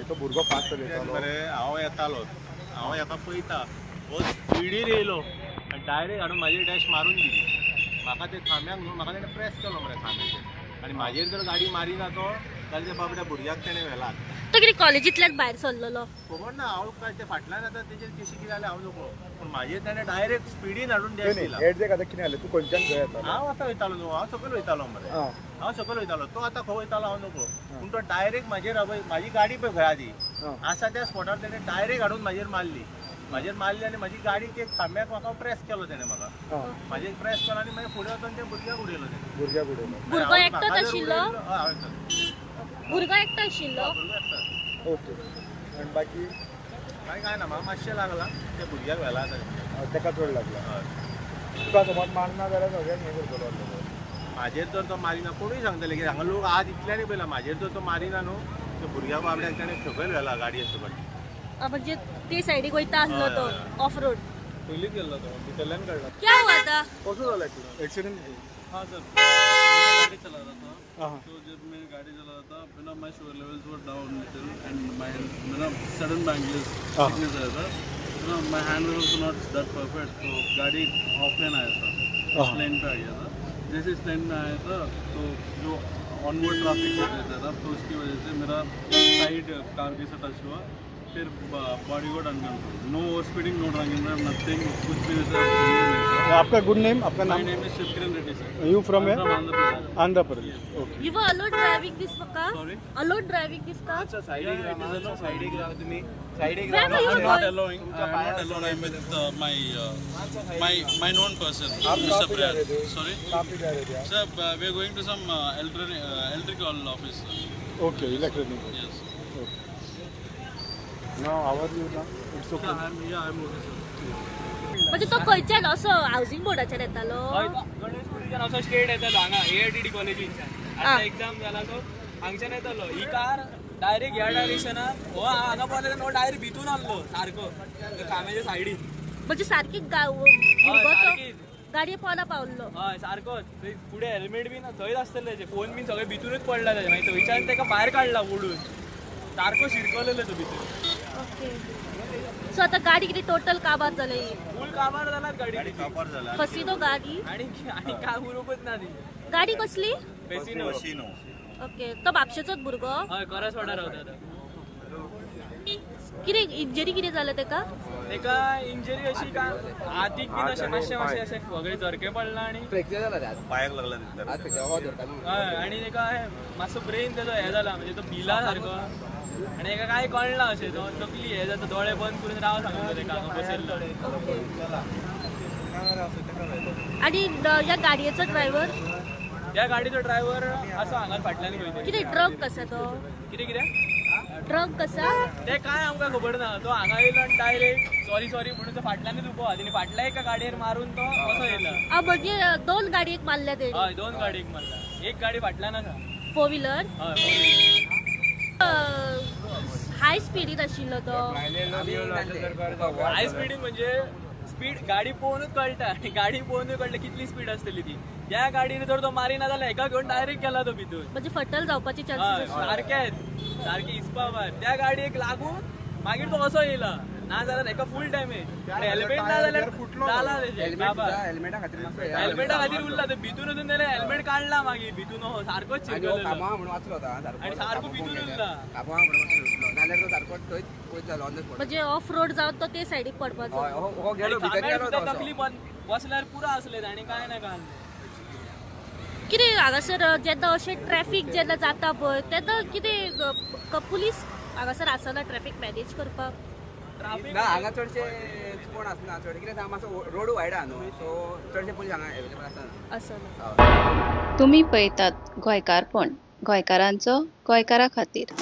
तो भुरगो फास्ट चलयतालो मरे हांव येतालो हांव हेका पळयता हो स्पिडीर येयलो आनी डायरेक्ट हाडून म्हाजी डॅश मारून दिली म्हाका ते खांब्याक न्हू म्हाका तेणें प्रेस केलो मरे खांब्याचेर आनी म्हाजेर जर गाडी मारिना तो जाल्यार त्या बाबड्या भुरग्याक तेणें व्हेलात तो कितें कॉलेजींतल्यान भायर सरलेलो खबर ना हांव काय ते फाटल्यान येता तेजेर केशी कितें जालें हांव नको पूण म्हाजेर तेणें डायरेक्ट स्पिडीन हाडून डॅश दिला हेड जे कितें जालें तूं खंयच्यान खंय येतालो हांव आतां वयतालो न्हू हांव सकयल वयतालो मरे हांव सकयल वयतालो तो आतां खंय वयतालो हांव नको पूण तो डायरेक्ट म्हाजेर म्हाजी गाडी पळय खंय आदी आसा त्या स्पॉटार तेणें डायरेक्ट हाडून म्हाजेर मारली आनी म्हाजी गाडी ते खांब्याक म्हाका प्रेस केलो तेणें म्हाका म्हाजेर प्रेस केलो आनी मागीर फुडें वचून ते भुरग्याक उडयलो तेणें भुरग्याक उडयलो भुरगो एकटोच आशिल्लो हय एकटोच भुरगो एकटो आशिल्लो ओके आनी बाकी काय ना म्हाका मातशें लागलां ते भुरग्याक व्हेला तेका चड लागला हय तुका समज मारना जाल्यार सगळ्यांक हें करतलो म्हाजेर जर तो मारिना कोणूय सांगतले की हांगा लोक आज इतल्यानी पयला म्हाजेर जर तो मारिना न्हू त्या भुरग्या बाबड्याक ताणें सकयल व्हेला गाडये सकट म्हणजे ते सायडीक वयता आसलो तो ऑफ रोड पयलींच गेल्लो तो भितरल्यान काडला क्या हुआ था कसो जाला एक्सिडेंट हाँ सर मैं गाड़ी चला रहा था हाँ तो जब मैं गाड़ी चला रहा था बिना माई sugar levels were down little and my मेरा सडन बैंगलेस सिकनेस आया था तो माई हैंड वाज आल्सो नॉट दैट परफेक्ट तो गाड़ी ऑफ लाइन आया था इस लाइन पे आ गया था जैसे इस लाइन में आया था तो जो ऑनवर्ड ट्रैफिक हो रहता था तो उसकी वजह से मेरा साइड कार के साथ टच हुआ फिर बॉडी को uncontrol no over speeding no drinking nothing कुछ भी वैसा आपका गुड नेम आपका माय नाम name is Shivkiran Reddy sir you from from Andhra Pradesh Andhra Pradesh okay you were allowed driving this car Sorry? Allowed driving this car अच्छा सायडीक रावा सायडीक रावा तुम्ही सायडीक Where were you I'm going? not allowing. I'm not alone. I'm with my known person, आप Mr. कहाँ पे जा रहे Prayat. थे? Sorry, कहाँ पे जा रहे थे sir. We're going to some electrical office. Sir. आप okay electronic Yes. Now how are you now it's okay I'm okay, sir. म्हणजे तो खंयच्यान असो हाऊसिंग बोर्डाच्यान येतालो गणेशपुरीच्यान असो स्टेट येतालो हांगा एआयटीडी कॉलेजींच्यान आतां एग्जाम जाला तो हांगच्यान येतालो ही कार डायरेक्ट ह्या डायरेक्शनान हो हांगा पावले नो डायरेक्ट भितून आसलो सारको खांब्याच्या सायडीन म्हणजे सारकी सारकीच. गाडये पोवना पावल्लो हय सारकोच थंय फुडें हेल्मेट बीन थंयच आसतले तेजे फोन बीन सगळे भितूनच पडला तेजे मागीर थंयच्यान ताका भायर काडला ओडून सारको शिरकलेलो तो भितर ओके सो आता गाडी किती टोटल काबार जाली फूल काबार जाला गाडी कापार जाला फसिनो गाडी आणि काय उरूकच ना ती गाडी कसली बेसिनो ओके तो म्हापशेचोच भुरगो हय करसवाडा रावता कितें इंजरी कितें जालें तेका तेका इंजरी अशी का हातीक बीन अशें मातशें मातशें अशें सगळे झरके पडला आणि पायाक लागला तितल्यान हय आणि तेका मातसो ब्रेन तेजो हे जाला म्हणजे तो भिला सारको आणि तेका काय कळना अशें तो तकली हे जाता दोळे बंद करून राव सांगलो तेका हांगा बसयल्लो आणि या गाडयेचो ड्रायव्हर त्या गाडीचो ड्रायव्हर असो हांगा फाटल्यान खंय कितें ड्रग कसा तो कितें कितें ड्रग कसा ते काय आमकां खबर ना तो हांगा येयलो आनी डायरेक्ट सॉरी म्हणून तो फाटल्यानूच उबो आहा तेणी फाटल्या एका गाडयेर मारून तो कसो येयला म्हणजे दोन गाडयेक मारल्या ते हय दोन गाडयेक मारला एक गाडी फाटल्यान आसा फोर व्हिलर हय हाय स्पिडीन आशिल्लो तो हाय स्पीडीन म्हणजे स्पीड गाडी पळोवनूच कळटा गाडी पळोवनूच कळटा कितली स्पीड आसतली ती त्या गाडीने जर तो मारिना जाल्यार एका घेवन डायरेक्ट गेला तो भितून म्हणजे फटल जावपाची हय चान्सेस सारकेच सारकी इस्पा भायर त्या गाडयेक लागून मागीर तो असो येयला ना जाल्यार एका फूल डॅमेज हेल्मेट ना जाल्यार जाला हेल्मेटा खातीर उरला ते भितून वचून तेणें हेल्मेट काडला मागीर भितून सारकोच शिरकलेलो आनी सारको भितून उरला म्हणजे ऑफ रोड जावन तो ते सायडीक पडपाचो तकली बसल्यार पुरो आसले आनी काय ना काय कितें हांगासर जेन्ना अशें ट्रॅफिक जेन्ना जाता पळय तेन्ना कितें पुलीस हांगासर आसना ट्रॅफिक मॅनेज करपाक ट्राफिक ना हांगा चडशे कोण आसना चड कित्याक हांगा मातसो रोड वायड आहा न्हू सो चडशे पुलीस हांगा अवेलेबल आसना आसना तुम्ही पळयतात गोंयकारपण गोंयकारांचो गोंयकारा खातीर.